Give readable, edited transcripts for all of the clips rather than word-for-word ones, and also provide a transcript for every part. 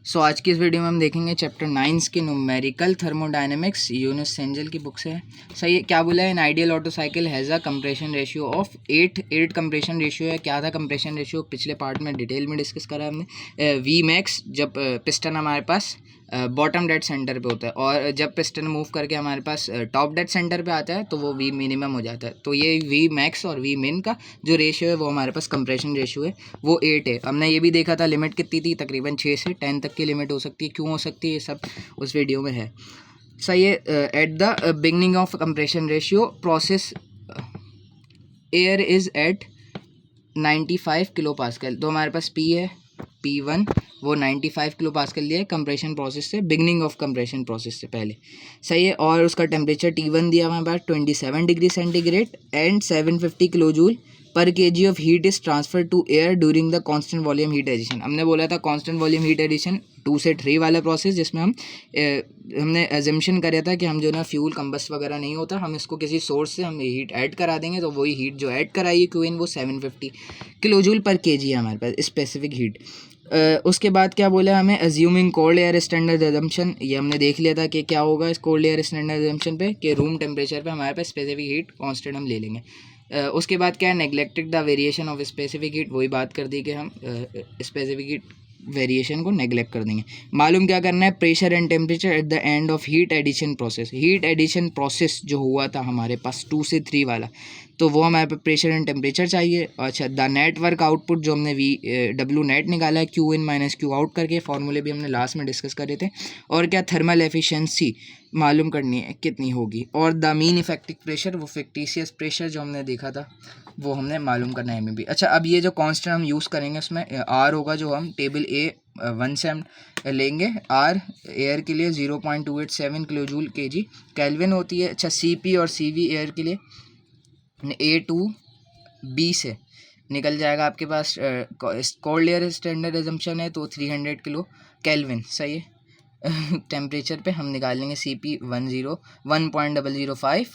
सो आज की इस वीडियो में हम देखेंगे चैप्टर 9 की न्यूमेरिकल थर्मोडायनेमिक्स, यूनिस सेंजल की बुक से है। सही है, क्या बोला है? An ideal auto cycle has a compression ratio of 8 compression ratio है। क्या था कंप्रेशन रेशियो? पिछले पार्ट में डिटेल में डिस्कस करा हमने। वी मैक्स जब पिस्टन हमारे पास बॉटम डेड सेंटर पे होता है और जब पिस्टन मूव करके हमारे पास टॉप डेड सेंटर पे आता है तो वो वी मिनिमम हो जाता है। तो ये वी मैक्स और वी मिन का जो रेशियो है वो हमारे पास कंप्रेशन रेशियो है, वो 8 है। हमने ये भी देखा था लिमिट कितनी थी, तकरीबन 6 से 10 तक की लिमिट हो सकती है। क्यों हो सकती है, ये सब उस वीडियो में है। सही है। At the beginning of compression ratio process air is at 95 kilo pascal. तो हमारे पास पी है, P1 वो 95 किलो पास्कल लिया है कंप्रेशन प्रोसेस से, बिगनिंग ऑफ कंप्रेशन प्रोसेस से पहले। सही है। और उसका टेम्परेचर T1 दिया हमारे पास 27 degree centigrade and 750 kilo joule per KG of heat is transfer to air during the constant volume heat addition. हमने बोला था कांस्टेंट वॉल्यूम हीट एडिशन 2 से 3 वाला प्रोसेस, जिसमें हमने एजम्पशन करा था कि हम जो ना फ्यूल कंबस्ट वगैरह नहीं होता, हम इसको किसी सोर्स से हम हीट ऐड करा देंगे तो वही हीट जो ऐड कराई है क्यूइन वो 750 किलो जूल पर केजी है हमारे पास स्पेसिफिक हीट। उसके बाद क्या बोला हमें? Assuming cold air standard assumption. ये हमने देख लिया था कि क्या होगा इस कोल्ड एयर स्टैंडर्ड एजम्पशन पे, कि रूम टेम्परेचर पे हमारे पास स्पेसिफिक हीट कांस्टेंट हम ले लेंगे। उसके बाद क्या है? Neglected the variation of specific heat. वही बात कर दी कि हम स्पेसिफिक हीट वेरिएशन को नेग्लेक्ट कर देंगे। मालूम क्या करना है? Pressure and temperature at the end of heat addition process. Heat addition process जो हुआ था हमारे पास 2 से 3 वाला, तो वो हमारे पे प्रेशर एंड टेम्परेचर चाहिए। अच्छा, द नेटवर्क आउटपुट जो हमने डब्ल्यू नेट निकाला है Q in minus Q out करके, फॉर्मूले भी हमने लास्ट में डिस्कस करे थे। और क्या? थर्मल एफिशिएंसी मालूम करनी है कितनी होगी। और द मीन इफेक्टिव प्रेशर, वो फिक्टिशियस प्रेशर जो हमने देखा था वो हमने मालूम करना है भी। अच्छा, अब ये जो कांस्टेंट हम यूज़ करेंगे उसमें आर होगा, जो हम टेबल A1 से हम लेंगे। आर एयर के लिए 0.287 किलो जूल के जी केल्विन होती है। अच्छा, CP और CV एयर के लिए A2B से निकल जाएगा आपके पास। कोल्ड एयर स्टैंडर्ड एजम्पशन है तो 300 किलो केल्विन। सही है। टेम्परेचर पे हम निकालेंगे CP 1.005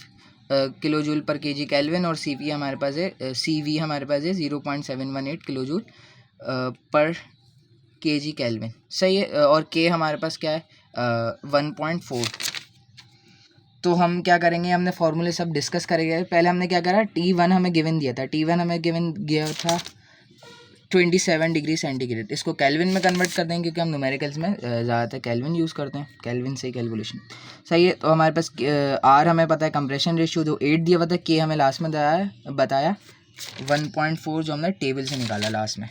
kilo joule per KG kelvin, और CV हमारे पास है CV हमारे पास है 0.718 kilo joule per KG kelvin. सही है। और K हमारे पास क्या है? 1.4। तो हम क्या करेंगे? हमने फॉर्मूले सब डिस्कस करेंगे। पहले हमने क्या करा? T1 हमें गिवन दिया था, T1 हमें गिवन गया था 27 डिग्री सेंटीग्रेड। इसको केल्विन में कन्वर्ट कर देंगे क्योंकि हम न्यूमेरिकल्स में ज़्यादातर केल्विन यूज़ करते हैं, केल्विन से ही कैलकुलेशन। सही है। तो हमारे पास R हमें पता है कंप्रेशन रेशियो जो 8 दिया हुआ था, K हमें लास्ट में बताया 1.4 जो हमने टेबल से निकाला लास्ट में।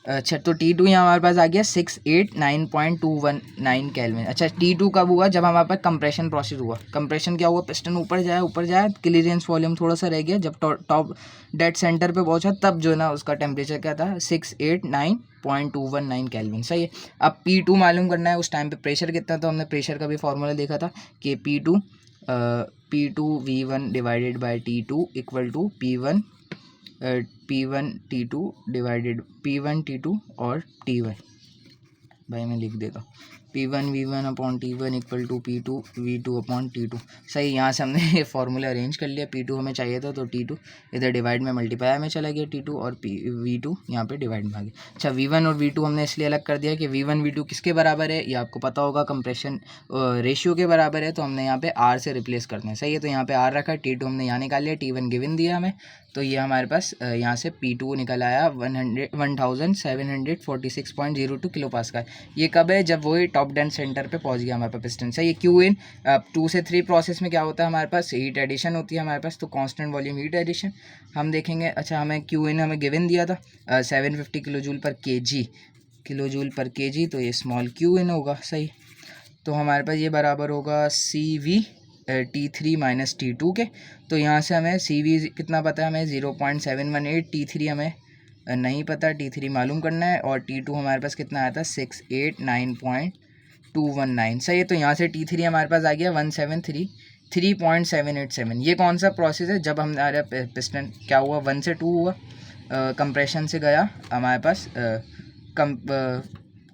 अच्छा, तो T2 यहाँ हमारे पास आ गया 689.219 केल्विन। अच्छा, T2 कब हुआ? जब हमारे पास कंप्रेशन प्रोसेस हुआ। कंप्रेशन क्या हुआ? पिस्टन ऊपर जाए, क्लीयरेंस वॉल्यूम थोड़ा सा रह गया, जब टॉप डेड सेंटर पे पहुंचा तब जो है ना उसका टेम्परेचर क्या था? 689.219 केल्विन। सही है। अब P2 मालूम करना है, उस टाइम पे प्रेशर कितना, तो हमने प्रेशर का भी फॉर्मूला देखा था कि P2 V1 divided by T2 equal to P1 T2 divided P1 T2 और T1। भाई मैं लिख देता हूँ P1 V1 upon T1 equal to P2 V2 upon T2। सही, यहाँ से हमने ये फॉर्मूला अरेंज कर लिया। P2 हमें चाहिए था तो T2 इधर डिवाइड में मल्टीप्लाई में चला गया T2, और V2 यहाँ पे डिवाइड में आ गया। अच्छा, V1 और V2 हमने इसलिए अलग कर दिया कि V1 V2 किसके बराबर है? ये आपको पता होगा, कंप्रेशन रेशियो के बराबर है। तो हमने यहाँ पे R से रिप्लेस करना है। सही है। तो यहाँ पे R रखा, T2 हमने यहाँ निकाल लिया, T1 गिवन दिया हमें, तो ये हमारे पास यहाँ से P2 निकल आया 1746.02 किलो पास्कल। ये कब है? जब वही टॉप डेड सेंटर पे पहुँच गया हमारे पास पिस्टन। सही है। क्यू इन 2 से 3 प्रोसेस में क्या होता है? हमारे पास हीट एडिशन होती है हमारे पास, तो कांस्टेंट वॉल्यूम हीट एडिशन हम देखेंगे। अच्छा, हमें क्यू इन हमें गिवन दिया था 750 किलो जूल पर केजी, तो ये स्मॉल क्यू इन होगा। सही। तो हमारे पास ये बराबर होगा CV T3 माइनस T2 के। तो यहाँ से हमें CV कितना पता है? हमें 0.718, T3 हमें नहीं पता, T3 मालूम करना है। और T2 हमारे पास कितना आया था? 689.219। सही है। तो यहाँ से T3 हमारे पास आ गया 173.787। ये कौन सा प्रोसेस है? जब हमारा पिस्टन क्या हुआ? 1 से 2 हुआ, कंप्रेशन से गया हमारे पास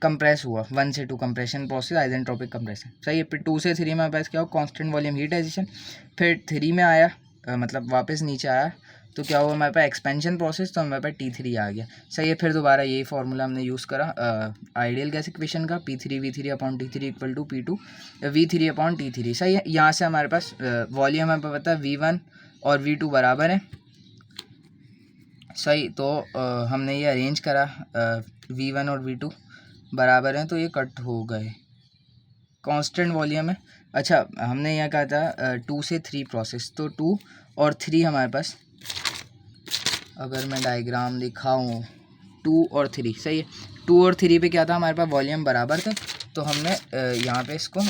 कंप्रेस हुआ। 1 से 2 कंप्रेशन प्रोसेस, आइसेंट्रोपिक कंप्रेशन। सही है। फिर 2 से 3 में हमारे पास क्या हो? Constant volume heat addition. फिर 3 में आया मतलब वापस नीचे आया तो क्या हुआ हमारे पास एक्सपेंशन प्रोसेस, तो हमारे पास T3 आ गया। सही है, फिर दोबारा यही फार्मूला हमने यूज़ करा आइडियल गैस इक्वेशन का, P3V3/T3 equal to P2 V3/T3। सही है, यहाँ से हमारे पास वॉल्यूम हमें पता है V1 और V2 बराबर है। सही, तो हमने ये अरेंज करा V1 और V2 बराबर हैं, तो ये कट हो गए, कांस्टेंट वॉल्यूम है। अच्छा, हमने यहाँ कहा था 2 से 3 प्रोसेस, तो 2 और 3 हमारे पास, अगर मैं डायग्राम दिखाऊँ 2 और 3, सही है, 2 और 3 पे क्या था हमारे पास वॉल्यूम बराबर थे, तो हमने यहाँ पे इसको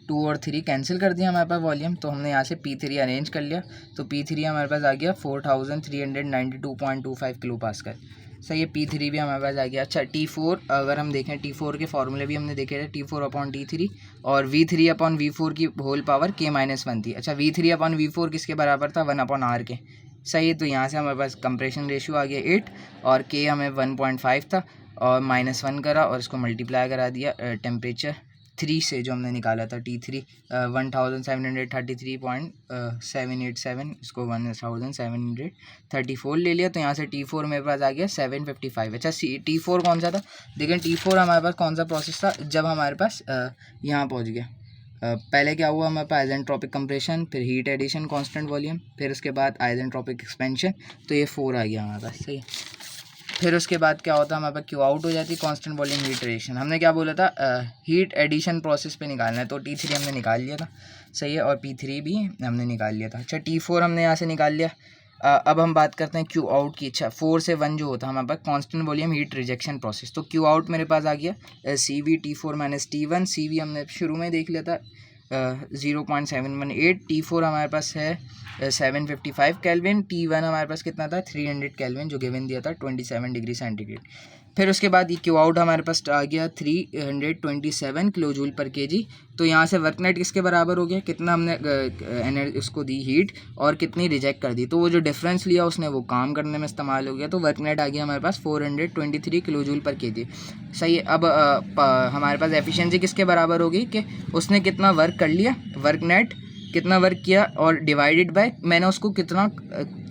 2 और 3 कैंसिल कर दिया हमारे पास वॉल्यूम, तो हमने यहाँ से P3 अरेंज कर लिया, तो P3 हमारे पास आ गया 4392.25 किलो पास्कल। सही है, P3 भी हमारे पास आ गया। अच्छा, T4 अगर हम देखें, T4 के फार्मूले भी हमने देखे थे, T4/T3 और V3/V4 की होल पावर K-1 थी। अच्छा, V3/V4 किसके बराबर था, 1/R के। सही है, तो यहाँ से हमारे पास कंप्रेशन रेशियो आ गया 8 और K हमें 1.5 था और -1 करा और इसको मल्टीप्लाई करा दिया टेम्परेचर 3 से, जो हमने निकाला था T3 1733.787, इसको 1734 ले लिया, तो यहाँ से T4 मेरे पास आ गया 755। अच्छा, T4 कौन सा था, देखें T4 हमारे पास कौन सा प्रोसेस था, जब हमारे पास यहाँ पहुँच गया, पहले क्या हुआ हमारे पास आइसेंट्रोपिक कंप्रेशन, फिर हीट एडिशन कांस्टेंट वॉल्यूम, फिर उसके बाद आइसेंट्रोपिक एक्सपेंशन, तो ये 4 आ गया हमारे पास। सही है, फिर उसके बाद क्या होता है हमारे पास क्यू आउट हो जाती, कांस्टेंट वॉल्यूम हीट एडिशन। हमने क्या बोला था, हीट एडिशन प्रोसेस पे निकालना है, तो T3 हमने निकाल लिया था। सही है, और P3 भी हमने निकाल लिया था। अच्छा, T4 हमने यहाँ से निकाल लिया। अब हम बात करते हैं क्यू आउट की। अच्छा, 4 से 1 जो होता है हमारे पास constant volume heat rejection process, तो क्यू आउट मेरे पास आ गया CV T4 - T1। CV हमने शुरू में देख लिया था 0.718। T4 हमारे पास है 755 केल्विन। T1 हमारे पास कितना था, 300 केल्विन, जो गिवन दिया था 27 डिग्री सेंटीग्रेड। फिर उसके बाद ये क्यू आउट हमारे पास आ गया 327 किलो जूल पर केजी। तो यहाँ से वर्क नेट किसके बराबर हो गया, कितना हमने एनर्जी उसको दी हीट और कितनी रिजेक्ट कर दी, तो वो जो डिफरेंस लिया उसने वो काम करने में इस्तेमाल हो गया, तो वर्क नेट आ गया हमारे पास 423 किलो जूल पर केजी। सही है, अब हमारे पास एफिशिएंसी किसके बराबर होगी कि उसने कितना वर्क कर लिया, वर्क नेट कितना वर्क किया और डिवाइडेड बाय मैंने उसको कितना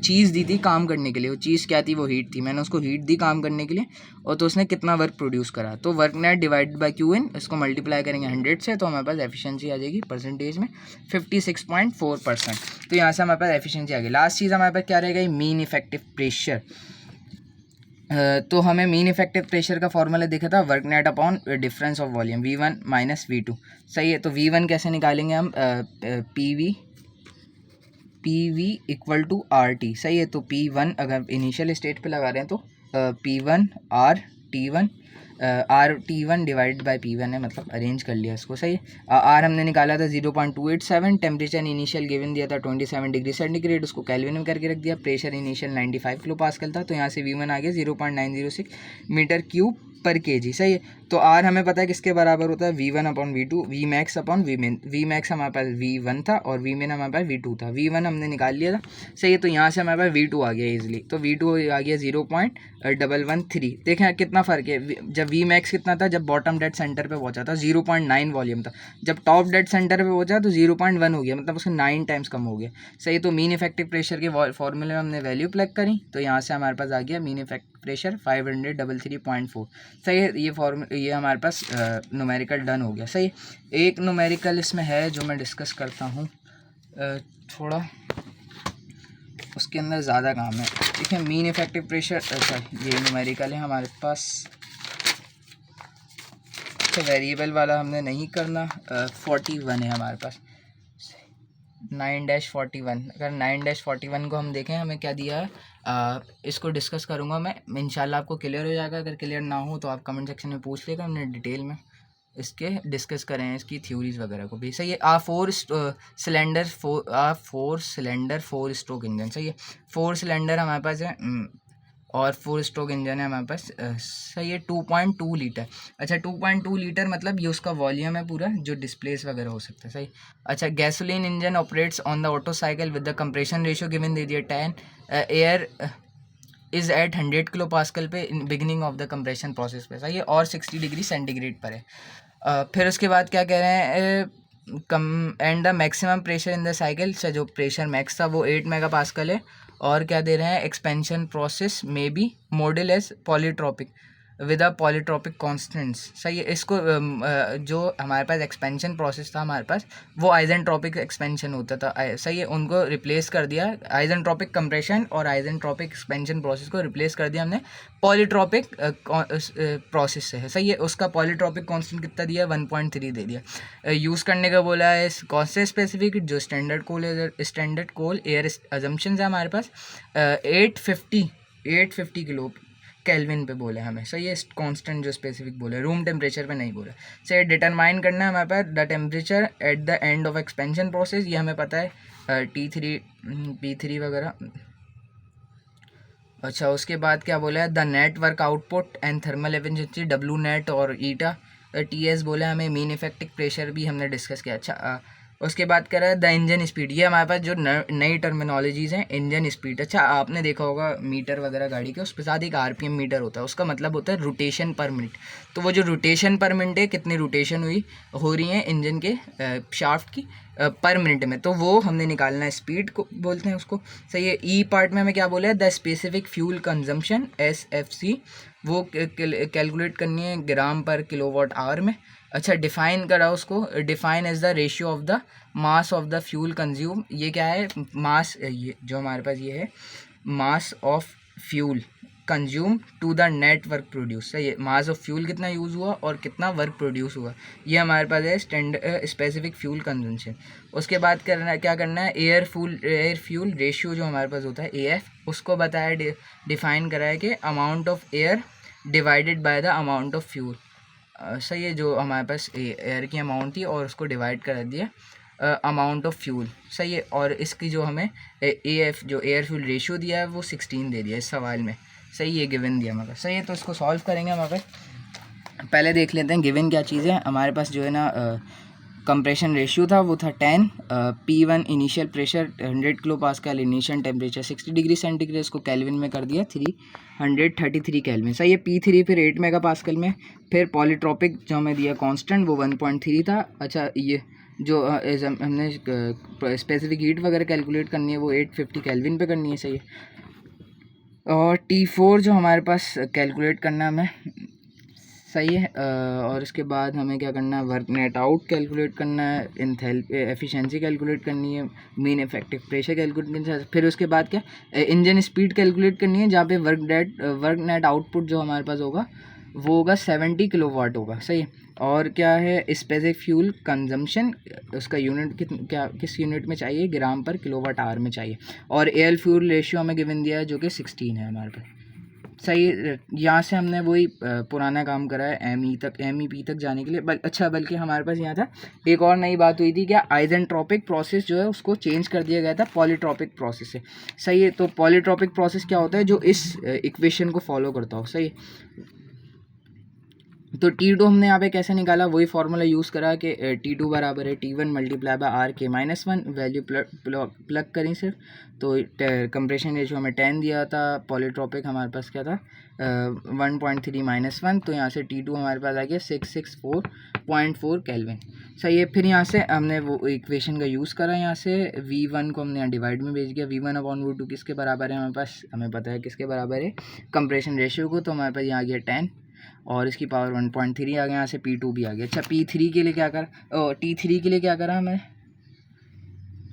चीज़ दी थी काम करने के लिए, वो चीज़ क्या थी, वो हीट थी, मैंने उसको हीट दी काम करने के लिए और तो उसने कितना वर्क प्रोड्यूस करा, तो work net divided by Q in, इसको मल्टीप्लाई करेंगे 100 से, तो हमारे पास एफिशिएंसी आ जाएगी परसेंटेज में 56.4%। तो यहाँ से हमारे पास एफिशिएंसी आ गई। लास्ट चीज़ हमारे पास क्या रहेगा, मीन इफेक्टिव प्रेशर। तो हमें मीन इफेक्टिव प्रेशर का फॉर्मूला देखा था, work net upon difference of volume V1 - V2। सही है, तो V1 कैसे निकालेंगे हम, PV इक्वल टू RT। सही है, तो P1 अगर इनिशियल स्टेट पे लगा रहे हैं तो P1 RT1 divide by P1 है, मतलब अरेंज कर लिया इसको। सही है, R हमने निकाला था 0.287, टेम्परेचर इनिशियल गिवन दिया था 27 डिग्री सेंटीग्रेड, उसको केल्विन में करके रख दिया, प्रेशर इनिशियल 95 किलो पास्कल था, तो यहाँ से V1 आ गया 0.906 मीटर क्यूब पर केजी। सही है, तो R हमें पता है किसके बराबर होता है, V1/V2, Vmax/Vmin। Vmax हमारे पास V1 था और Vmin हमारे पास V2 था, V1 हमने निकाल लिया था। सही है, तो यहाँ से हमारे पास V2 आ गया इजीली, तो V2 आ गया 0.113। देखें कितना फ़र्क है, जब Vmax कितना था, जब बॉटम डेड सेंटर पे पहुँचा था 0.9 वॉल्यूम था, जब टॉप डेड सेंटर पे पहुँचा तो 0.1 हो गया, मतलब उसका 9 टाइम्स कम हो गया। सही, तो मीन इफेक्टिव प्रेशर के फॉर्मूले में हमने वैल्यू प्लग करी, तो यहाँ से हमारे पास आ गया मीन इफेक्टिव प्रेशर 533.4। सही है, ये हमारे पास न्यूमेरिकल डन हो गया। सही, एक न्यूमेरिकल इसमें है जो मैं डिस्कस करता हूँ, थोड़ा उसके अंदर ज़्यादा काम है। देखिए मीन इफेक्टिव प्रेशर, अच्छा ये न्यूमेरिकल है हमारे पास, तो वेरिएबल वाला हमने नहीं करना। 41 है हमारे पास, 9-41। अगर 9-41 को हम देखें, हमें क्या दिया है, इसको डिस्कस करूँगा मैं, इंशाल्लाह आपको क्लियर हो जाएगा। अगर क्लियर ना हो तो आप कमेंट सेक्शन में पूछ लेगा, हमने डिटेल में इसके डिस्कस करें, इसकी थ्योरीज वगैरह को भी। सही है, 4 सिलेंडर 4 स्ट्रोक इंजन। सही है, 4 सिलेंडर हमारे पास है और 4 स्ट्रोक इंजन है हमारे पास। सही है, 2.2 लीटर। अच्छा, 2.2 लीटर मतलब ये उसका वॉल्यूम है पूरा, जो डिस्प्लेस वगैरह हो सकता है। सही, अच्छा, gasoline engine operates on the Otto cycle with the compression ratio given दे दिया 10, air is at 100 kilo pascal पे in beginning of the compression process पे। सही है, और 60 डिग्री सेंटीग्रेड पर है। फिर उसके बाद क्या कह रहे हैं, and the maximum pressure in the cycle से जो प्रेशर मैक्स था वो 8 मेगा पास्कल है। और क्या दे रहे हैं, एक्सपेंशन प्रोसेस में be model as polytropic with a polytropic constants. सही है। इसको जो हमारे पास एक्सपेंशन प्रोसेस था हमारे पास वो आइजेंट्रोपिक एक्सपेंशन होता था। सही है, उनको रिप्लेस कर दिया, आइजेंट्रोपिक कंप्रेशन और आइजेंट्रोपिक एक्सपेंशन प्रोसेस को रिप्लेस कर दिया हमने पॉलीट्रॉपिक प्रोसेस से है। सही है, उसका पॉलीट्रॉपिक कांस्टेंट कितना दिया, 1.3 दे दिया। यूज़ करने का बोला है कौन से स्पेसिफिक, जो स्टैंडर्ड कोल स्टैंडर्ड कोल एयर अजम्पशन है हमारे पास 850 किलो केल्विन पे बोले हमें। सही है, कांस्टेंट जो स्पेसिफिक बोले, रूम टेम्परेचर पे नहीं बोले। सही, डिटरमाइन करना है हमारे पास the temperature at the end of expansion process, ये हमें पता है T3 P3 वगैरह। अच्छा, उसके बाद क्या बोला है, the network output and thermal efficiency W net और ईटा TS बोला हमें। मीन इफेक्टिव प्रेशर भी हमने डिस्कस किया। अच्छा, उसके बाद कह रहा है द इंजन स्पीड, ये हमारे पास जो नई टर्मिनोलॉजीज़ हैं, इंजन स्पीड। अच्छा, आपने देखा होगा मीटर वगैरह गाड़ी के, उस पर साथ एक RPM मीटर होता है, उसका मतलब होता है रोटेशन पर मिनट। तो वो जो रोटेशन पर मिनट है, कितनी रोटेशन हो रही है इंजन के शाफ्ट की पर मिनट में, तो वो हमने निकालना है, स्पीड को बोलते हैं उसको। सही है। ई पार्ट में हमें क्या बोला है, the specific fuel consumption SFC, वो कैलकुलेट करनी है ग्राम पर किलोवाट आवर में। अच्छा, डिफाइन करा उसको, define as the ratio of the mass of the fuel consume. ये क्या है, मास, ये जो हमारे पास ये है mass of fuel consume to the net work produce. सही है, मास ऑफ फ्यूल कितना यूज़ हुआ और कितना वर्क प्रोड्यूस हुआ, ये हमारे पास है स्पेसिफिक फ्यूल कंजम्पशन। उसके बाद क्या करना है, एयर फ्यूल रेशियो जो हमारे पास होता है AF, उसको बताया, डिफाइन करा है कि amount of air divided by the amount of fuel. सही है, जो हमारे पास एयर की अमाउंट थी और उसको डिवाइड कर दिया अमाउंट ऑफ फ्यूल। सही है, और इसकी जो हमें AF जो एयर फ्यूल रेशियो दिया है वो 16 दे दिया इस सवाल में। सही है, गिवन दिया हमारे पास। सही है, तो इसको सॉल्व करेंगे हमारे पास। पहले देख लेते हैं गिवन क्या चीज़ है हमारे पास। जो है ना कंप्रेशन रेशियो था वो था 10, P1 initial pressure 100 kilo pascal, initial temperature 60 degree centigrade, इसको केल्विन में कर दिया 333 केल्विन। सही है, P3 फिर 8 मेगा पास्कल में। फिर पॉलीट्रॉपिक जो हमें दिया कांस्टेंट वो 1.3 था। अच्छा, ये जो हमने स्पेसिफिक हीट वगैरह कैलकुलेट करनी है वो 850 केल्विन पे करनी है। सही है, और T4 जो हमारे पास कैलकुलेट करना है हमें। सही है, और इसके बाद हमें क्या करना है, वर्क नेट आउट कैलकुलेट करना है, एंथैल्पी एफिशिएंसी कैलकुलेट करनी है, मीन इफेक्टिव प्रेशर कैलकुलेट करनी है। फिर उसके बाद क्या, इंजन स्पीड कैलकुलेट करनी है, जहाँ पे वर्क नेट आउटपुट जो हमारे पास होगा वो होगा 70 किलोवाट होगा। सही है, और क्या है, स्पेसिफिक फ्यूल कंजम्पशन, उसका यूनिट किस यूनिट में चाहिए, ग्राम पर किलोवाट आवर में चाहिए। और एयर फ्यूल रेशियो हमें गिवन दिया है जो कि 16 है हमारे पास। सही, यहाँ से हमने वही पुराना काम करा है MEP तक जाने के लिए। अच्छा, बल्कि हमारे पास यहाँ था एक और नई बात हुई थी, क्या आइजेंट्रोपिक प्रोसेस जो है उसको चेंज कर दिया गया था पॉलीट्रॉपिक प्रोसेस से। सही है, तो पॉलीट्रॉपिक प्रोसेस क्या होता है, जो इस इक्वेशन को फॉलो करता हो। सही है, तो T2 हमने यहाँ पे कैसे निकाला, वही फार्मूला यूज़ करा कि T2 बराबर है T1 multiply by RK-1, value plug करी सिर्फ। तो कंप्रेशन रेशियो हमें 10 दिया था, पॉलीट्रॉपिक हमारे पास क्या था 1.3 - 1, तो यहाँ से T2 हमारे पास आ गया 664.4 केल्विन। सही है, फिर यहाँ से हमने वो इक्वेशन का यूज़ करा, यहाँ से V1 को हमने यहाँ डिवाइड में भेज दिया, V1/V2 किसके बराबर है हमारे पास, हमें पता है किसके बराबर है, कंप्रेशन रेशियो को। तो हमारे पास यहाँ आ गया 10 और इसकी पावर 1.3 आ गया, यहाँ से P2 भी आ गया। अच्छा, P3 के लिए क्या करा, T3 के लिए क्या करा हमें,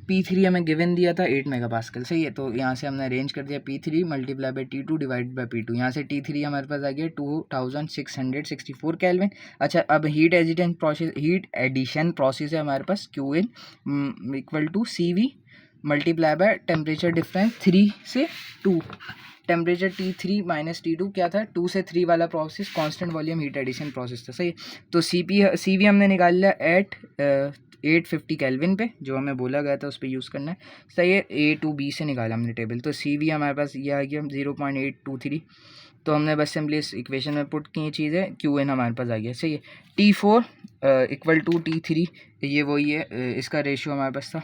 P3 हमें गिवन दिया था 8 मेगा पास्कल। सही है, तो यहाँ से हमने अरेंज कर दिया P3 multiply by T2 divide by P2। यहाँ से T3 हमारे पास आ गया 2664 केल्विन। अच्छा, अब हीट एडिशन प्रोसेस है हमारे पास, QN equal to CV multiply by temperature difference 3 से 2। टेम्परेचर T3 - T2 क्या था, 2 से 3 वाला process constant volume heat addition process था। सही, तो CV हमने निकाल लिया एट 850 केल्विन पे, जो हमें बोला गया था उस पर यूज़ करना है। सही है, A to B से निकाला हमने टेबल, तो CV हमारे पास ये आ गया 0.823। तो हमने बस सिंपली इस इक्वेशन में पुट की चीज़ें, QN हमारे पास आ गया। सही है, T4 इक्वल टू T3, ये वही है, इसका रेशियो हमारे पास था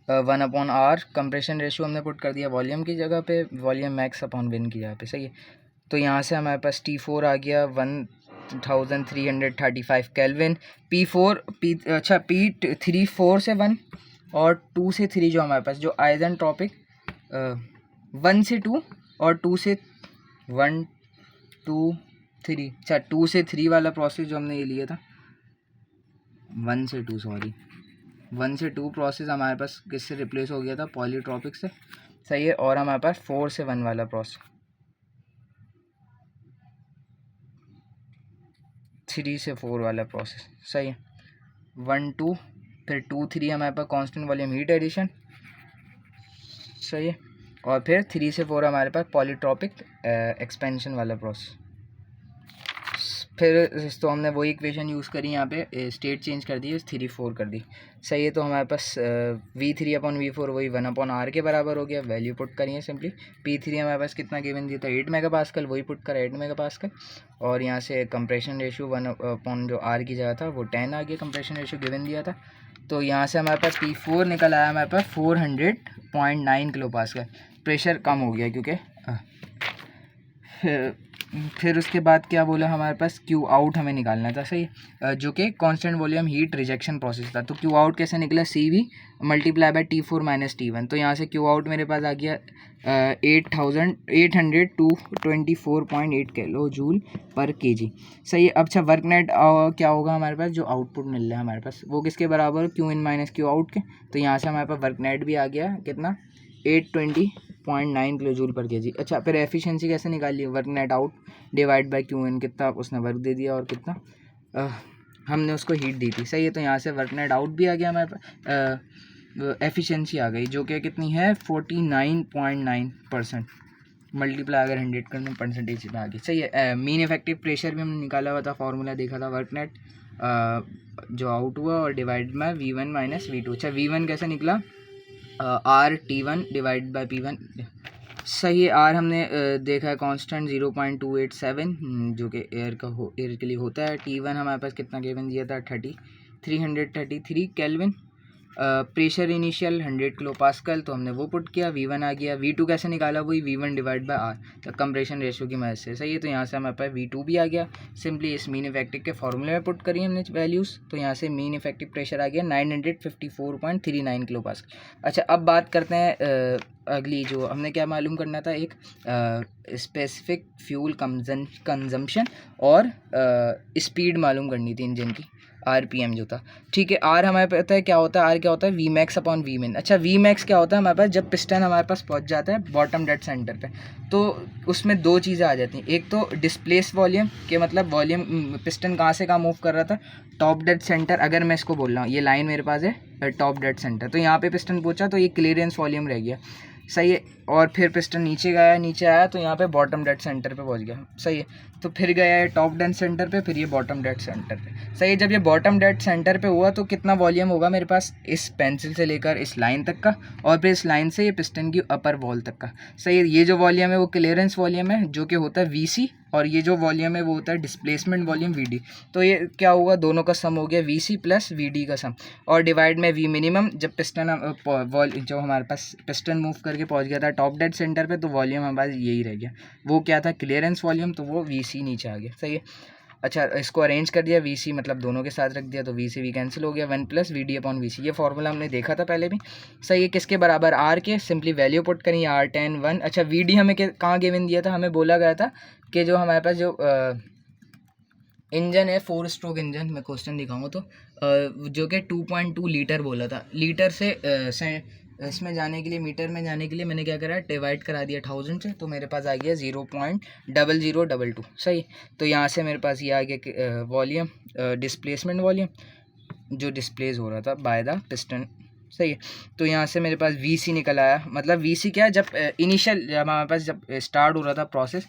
1/R। कंप्रेशन रेशियो हमने पुट कर दिया वॉल्यूम की जगह पे, वॉल्यूम मैक्स अपॉन विन की जगह पे। सही है, तो यहाँ से हमारे पास T4 आ गया 8335 केल्विन। P3 4 से 1 और 2 से 3 जो हमारे पास जो आइजेंट्रोपिक 1 से 2 और 2 से 1 2 3 अच्छा 2 से 3 वाला प्रोसेस जो हमने ये लिया था 1 से 2 सॉरी 1 से 2 प्रोसेस हमारे पास किससे रिप्लेस हो गया था पॉलीट्रॉपिक से सही है। और हमारे पास 4 से 1 वाला प्रोसेस 3 से 4 वाला प्रोसेस सही है 1 2 फिर 2 3 हमारे पास कांस्टेंट वॉल्यूम हीट एडिशन सही है और फिर 3 से 4 हमारे पास पॉलीट्रॉपिक एक्सपेंशन वाला प्रोसेस। फिर तो हमने वही इक्वेशन यूज़ करी यहाँ पे स्टेट चेंज कर दी 3 4 कर दी सही है। तो हमारे पास V3/V4 वही 1/R के बराबर हो गया वैल्यू पुट करी है सिंपली। P3 हमारे पास कितना गिवन दिया था 8 मेगापास्कल वही पुट करा 8 मेगापास्कल और यहाँ से कंप्रेशन रेशियो 1/, जो R की जगह था वो 10 आ गया कंप्रेशन रेशियो गिवन दिया था। तो यहाँ से हमारे पास P4 निकल आया हमारे पास 400.9 किलो पास्कल प्रेशर कम हो गया क्योंकि फिर उसके बाद क्या बोला हमारे पास क्यू आउट हमें निकालना था सही जो कि constant volume heat rejection process था। तो क्यू आउट कैसे निकला CV multiply bye T4 - T1। तो यहाँ से क्यू आउट मेरे पास आ गया 8824.8 किलो जूल पर kg सही है। अब अच्छा वर्क नेट क्या होगा हमारे पास जो आउटपुट मिल रहा है हमारे पास वो किसके बराबर Q in minus Q out के। तो यहाँ से हमारे पास वर्क नेट भी आ गया कितना 820.9 किलो जूल पर kg। अच्छा फिर एफिशिएंसी कैसे निकाली work net out divide by Q in कितना उसने वर्क दे दिया और कितना हमने उसको हीट दी थी सही है। तो यहाँ से वर्क नेट आउट भी आ गया हमारे पास एफिशिएंसी आ गई जो कि कितनी है 49.9% मल्टीप्लाई अगर 100 करने परसेंटेज में आ गई सही है। मीन इफेक्टिव प्रेशर भी हमने निकाला हुआ था फार्मूला देखा था वर्क नेट जो आउट हुआ और डिवाइड बाय V1 - V2। अच्छा V1 कैसे निकला RT1 डिवाइड बाय P1 सही है। R हमने देखा है कांस्टेंट 0.287 जो कि एयर के लिए होता है। T1 हमारे पास कितना गिवन दिया था 333 kelvin. Pressure initial 100 kilo pascal तो हमने वो पुट किया V1 आ गया। V2 कैसे निकाला वही V1 डिवाइड बाय R तो कंप्रेशन रेशियो की मदद से सही है। तो यहाँ से हमारे पास V2 भी आ गया सिंपली इस मीन इफेक्टिव के फॉर्मूले में पुट करी हमने वैल्यूज़। तो यहाँ से मीन इफेक्टिव प्रेशर आ गया 954.39 किलो पास्कल। अच्छा अब बात करते हैं अगली जो हमने क्या मालूम करना था एक स्पेसिफिक फ्यूल कंजम्पशन और स्पीड मालूम करनी थी इंजन की RPM जो था ठीक है। R हमारे पता है क्या होता है R क्या होता है Vmax/Vmin। अच्छा Vmax क्या होता है हमारे पास जब पिस्टन हमारे पास पहुंच जाता है बॉटम डेड सेंटर पे तो उसमें दो चीज़ें आ जाती हैं। एक तो डिस्प्लेस वॉल्यूम के मतलब वॉल्यूम पिस्टन कहाँ से कहाँ मूव कर रहा था टॉप डेड सेंटर। अगर मैं इसको बोल रहा हूँ ये लाइन मेरे पास है टॉप डेड सेंटर तो यहाँ पे पिस्टन पहुंचा तो ये क्लियरेंस वॉल्यूम रह गया सही है। और फिर पिस्टन नीचे गया नीचे आया तो यहाँ पे बॉटम डेड सेंटर पे पहुँच गया सही है। तो फिर गया है टॉप डेड सेंटर पे फिर ये बॉटम डेड सेंटर पे सही है। जब ये बॉटम डेड सेंटर पे हुआ तो कितना वॉल्यूम होगा मेरे पास इस पेंसिल से लेकर इस लाइन तक का और फिर इस लाइन से ये पिस्टन की अपर वॉल तक का सही है। ये जो वॉल्यूम है वो क्लियरेंस वॉल्यूम है जो कि होता है VC और ये जो वॉल्यूम है वो होता है डिस्प्लेसमेंट वॉल्यूम VD। तो ये क्या होगा दोनों का सम हो गया VC + VD का सम और डिवाइड में V मिनिमम जब पिस्टन जो हमारे पास पिस्टन मूव करके पहुंच गया था टॉप डेड सेंटर पे तो वॉल्यूम हमारे पास यही रह गया वो क्या था क्लियरेंस वॉल्यूम तो वो VC नीचे आ गया सही है। अच्छा इसको अरेंज कर दिया VC मतलब दोनों के साथ रख दिया तो VC V कैंसिल हो गया 1 + VD/VC। ये फार्मूला हमने देखा था पहले भी सही है। किसके बराबर R के सिंपली वैल्यू पुट करी R10 1। अच्छा VD हमें कहाँ गिवन दिया था हमें बोला गया था कि जो हमारे पास जो इंजन है 4 स्ट्रोक इंजन मैं क्वेश्चन दिखाऊंगा तो जो कि 2.2 लीटर बोला था लीटर से इसमें जाने के लिए मीटर में जाने के लिए मैंने क्या करा डिवाइड करा दिया 1000 से तो मेरे पास आ गया 0.0022 सही। तो यहाँ से मेरे पास ये आ गया वॉल्यूम डिस्प्लेसमेंट वॉल्यूम जो डिस्प्लेस हो रहा था बाय द पिस्टन सही है। तो यहाँ से मेरे पास VC निकल आया मतलब VC क्या है जब इनिशियल हमारे पास जब स्टार्ट हो रहा था प्रोसेस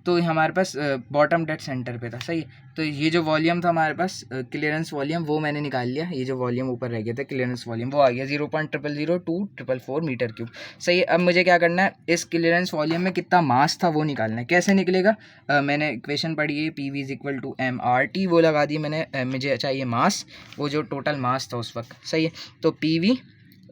तो हमारे पास बॉटम डेड सेंटर पे था सही है। तो ये जो वॉल्यूम था हमारे पास क्लियरेंस वॉल्यूम वो मैंने निकाल लिया ये जो वॉल्यूम ऊपर रह गया था क्लियरेंस वॉल्यूम वो आ गया 0.000244 मीटर क्यूब सही है। अब मुझे क्या करना है इस क्लियरेंस वॉल्यूम में कितना मास था वो निकालना है। कैसे निकलेगा मैंने इक्वेशन पढ़ी है PV = mRT वो लगा दी मैंने मुझे चाहिए मास वो जो टोटल मास था उस वक्त सही है। तो PV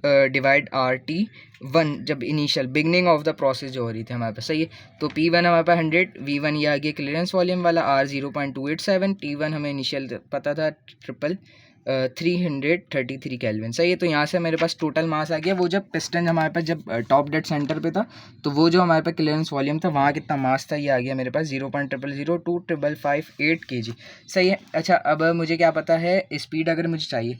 डिवाइड RT1 जब initial beginning of the process जो हो रही थी हमारे पास, सही है। तो P1 हमारे पास 100, V1 ये आ गया क्लियरेंस वॉल्यूम वाला, R 0.287, T1 हमें इनिशियल पता था 333 केल्विन, सही है। तो यहाँ से मेरे पास टोटल मास आ गया। वो जब पिस्टन हमारे पास जब टॉप डेड सेंटर पे था तो वो जो हमारे पास क्लियरेंस वॉल्यूम था वहाँ कितना मास था, ये आ गया मेरे पास 0.00025558 kg, सही है। अच्छा, अब मुझे क्या पता है स्पीड अगर मुझे चाहिए,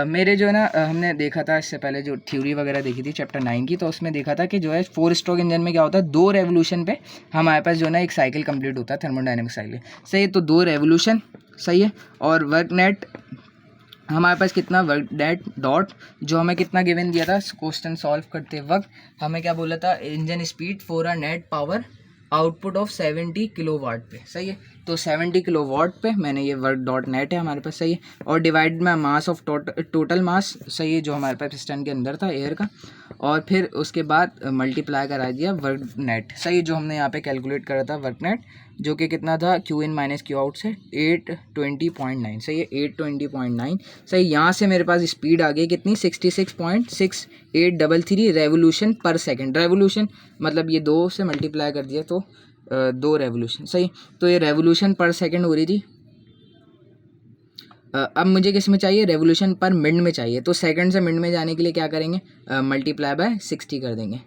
मेरे जो है ना हमने देखा था इससे पहले जो थ्योरी वगैरह देखी थी चैप्टर 9 की, तो उसमें देखा था कि जो है 4 स्ट्रोक इंजन में क्या होता है, 2 रेवोल्यूशन पे हमारे पास जो है ना एक साइकिल कंप्लीट होता है, थर्मोडायनेमिक साइकिल, सही है। तो 2 रेवोल्यूशन, सही है। और वर्क नेट हमारे पास कितना, वर्क नेट डॉट जो हमें कितना गिवन दिया था क्वेश्चन सॉल्व करते वक्त, हमें क्या बोला था, engine speed for a net power output of 70 kilowatt पे, सही है। तो 70 किलोवाट पे मैंने ये वर्क डॉट नेट है हमारे पास, सही है। और डिवाइड में मास ऑफ टोटल मास, सही है, जो हमारे पास पिस्टन के अंदर था एयर का, और फिर उसके बाद मल्टीप्लाई करा दिया वर्क नेट, सही है, जो हमने यहाँ पे कैलकुलेट करा था वर्क नेट, जो कि कितना था Q in minus Q out से 820.9, सही है, 820.9, सही। यहाँ से मेरे पास स्पीड आ गई कितनी, 66.6833 रेवोल्यूशन पर सेकंड। रेवोल्यूशन मतलब ये 2 से मल्टीप्लाई कर दिया तो 2 रेवोल्यूशन, सही। तो ये रेवोल्यूशन पर सेकंड हो रही थी। अब मुझे किस में चाहिए, रेवोल्यूशन पर मिनट में चाहिए। तो सेकंड से मिनट में जाने के लिए क्या करेंगे, मल्टीप्लाई बाय 60 कर देंगे,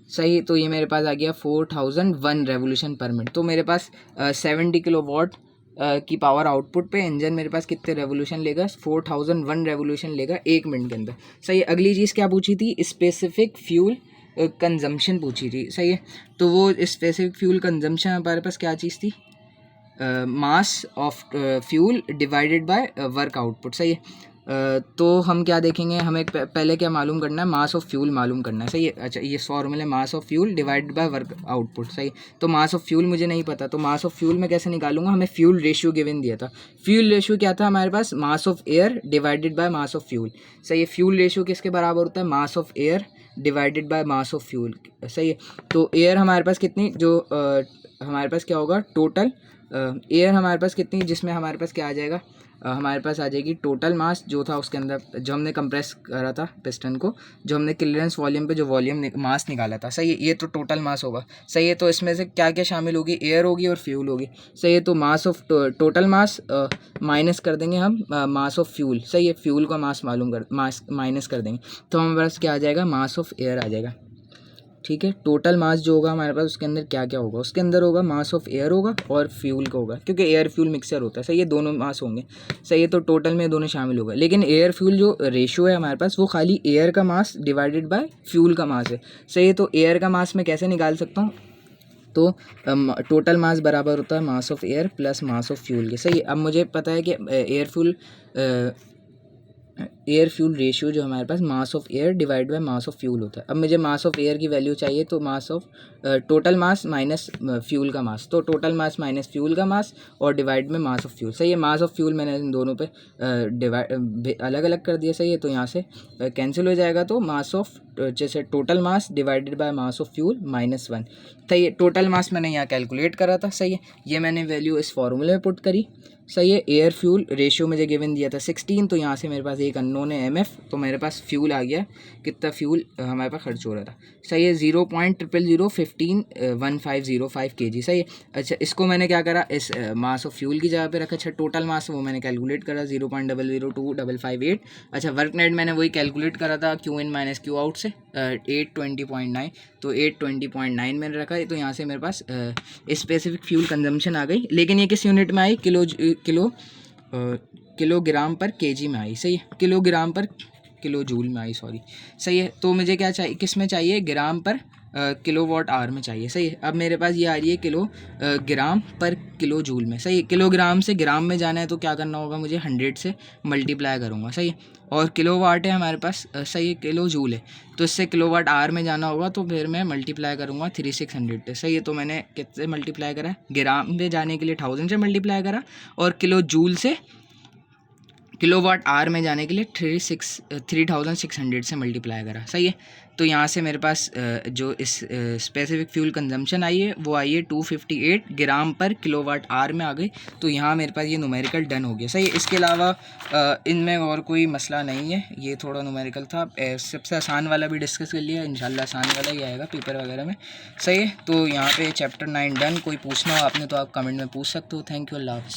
सही। तो ये मेरे पास आ गया 4001 रेवोल्यूशन पर मिनट। तो मेरे पास 70 किलोवाट की पावर आउटपुट पे इंजन मेरे पास कितने रेवोल्यूशन लेगा, 4001 रेवोल्यूशन लेगा 1 मिनट के अंदर, सही। अगली चीज़ क्या पूछी थी, स्पेसिफिक फ्यूल कंजम्पशन पूछी थी, सही है। तो वो स्पेसिफिक फ्यूल कंजम्पशन हमारे पास क्या चीज़ थी, मास of fuel divided by work output, सही है। तो हम क्या देखेंगे, हमें पहले क्या मालूम करना है, मास ऑफ फ्यूल मालूम करना है, सही है। अच्छा, ये formula mass of fuel divided by work output, सही। तो मास ऑफ फ्यूल मुझे नहीं पता, तो मास ऑफ फ्यूल मैं कैसे निकालूंगा, हमें फ्यूल रेशियो गिवन दिया था। फ्यूल रेशियो क्या था हमारे पास, mass of air divided by mass of fuel, सही है। फ्यूल रेशियो किसके बराबर होता है, mass of air divided by mass of fuel, सही है। तो एयर हमारे पास कितनी, जो हमारे पास क्या होगा टोटल एयर हमारे पास कितनी, जिसमें हमारे पास क्या आ जाएगा, हमारे पास आ जाएगी टोटल मास जो था उसके अंदर, जो हमने कंप्रेस करा था पिस्टन को, जो हमने क्लियरेंस वॉल्यूम पे जो वॉल्यूम मास निकाला था, सही है। ये तो टोटल मास होगा, सही है। तो इसमें से क्या क्या शामिल होगी, एयर होगी और फ्यूल होगी, सही है। तो mass of total mass minus कर देंगे हम मास ऑफ फ्यूल, सही है। फ्यूल का मास मालूम कर मास माइनस कर देंगे, तो हमारे पास क्या आ जाएगा, मास ऑफ एयर आ जाएगा, ठीक है। टोटल मास जो होगा हमारे पास उसके अंदर क्या क्या होगा, उसके अंदर होगा मास ऑफ एयर होगा और फ्यूल का होगा, क्योंकि एयर फ्यूल मिक्सर होता है, सही है, दोनों मास होंगे, सही है। तो टोटल में दोनों शामिल होगा, लेकिन एयर फ्यूल जो रेशियो है हमारे पास वो खाली एयर का मास डिवाइडेड बाय फ्यूल का मास है, सही है। तो एयर का मास मैं कैसे निकाल सकता हूँ, तो टोटल मास बराबर होता है mass of air plus mass of fuel के, सही है। अब मुझे पता है कि एयर फ्यूल रेशियो जो हमारे पास mass of air divide by mass of fuel होता है। अब मुझे मास ऑफ एयर की वैल्यू चाहिए, तो mass of total mass minus fuel का मास, तो टोटल मास माइनस फ्यूल का मास और डिवाइड में मास ऑफ फ्यूल, सही है। मास ऑफ फ्यूल मैंने इन दोनों पे डिवाइड अलग अलग कर दिया, सही है। तो यहाँ से कैंसिल हो जाएगा, तो मास ऑफ जैसे total mass divided by mass of fuel -1, सही है। टोटल मास मैंने यहाँ कैलकुलेट करा था, सही है। ये मैंने वैल्यू इस फॉर्मूले में पुट करी, सही है। एयर फ्यूल रेशियो मुझे गिवन दिया था 16, तो यहाँ से मेरे पास एक अननोन है MF, तो मेरे पास फ्यूल आ गया, कितना फ्यूल हमारे पास खर्च हो रहा था, सही है, 0.000150 kg, सही है। अच्छा, इसको मैंने क्या करा, इस मास ऑफ फ्यूल की जगह पे रखा। अच्छा, टोटल मास वो मैंने कैलकुलेट करा 0.002558। अच्छा, वर्क नेट मैंने वही कैलकुलेट करा था Q in minus Q out से 820.9, तो 820.9 मैंने रखा है। तो यहाँ से मेरे पास स्पेसिफिक फ्यूल कंजम्पशन आ गई, लेकिन ये किस यूनिट में आई, किलोग्राम पर केजी में आई, सही है, किलोग्राम पर किलो जूल में आई, सॉरी, सही है। तो मुझे क्या चाहिए, किस में चाहिए, ग्राम पर किलोवाट आवर में चाहिए, सही है। अब मेरे पास ये आ रही है ग्राम पर किलो जूल में, सही है। किलोग्राम से ग्राम में जाना है तो क्या करना होगा, मुझे 100 से मल्टीप्लाई करूँगा, सही है। और किलोवाट है हमारे पास, सही है, किलो जूल है, तो इससे किलोवाट आवर में जाना होगा, तो फिर मैं मल्टीप्लाई करूँगा 3600 से, सही है। तो मैंने कितने मल्टीप्लाई करा, ग्राम में जाने के लिए 1000 से मल्टीप्लाई करा, और किलो जूल से किलोवाट आवर में जाने के लिए 3600 से मल्टीप्लाई करा, सही है। तो यहाँ से मेरे पास जो इस स्पेसिफिक फ्यूल कंजम्पशन आई है वो आई है 258 ग्राम पर किलोवाट आवर में आ गई। तो यहाँ मेरे पास ये न्यूमेरिकल डन हो गया, सही है। इसके अलावा इनमें और कोई मसला नहीं है, ये थोड़ा न्यूमेरिकल था। सबसे आसान वाला भी डिस्कस कर लिया, इंशाल्लाह आसान वाला ही आएगा पेपर वगैरह में, सही है। तो यहाँ पे चैप्टर 9 डन। कोई पूछना हो आपने तो आप कमेंट में पूछ सकते हो। थैंक यू, अल्लाह हाफ़िज़।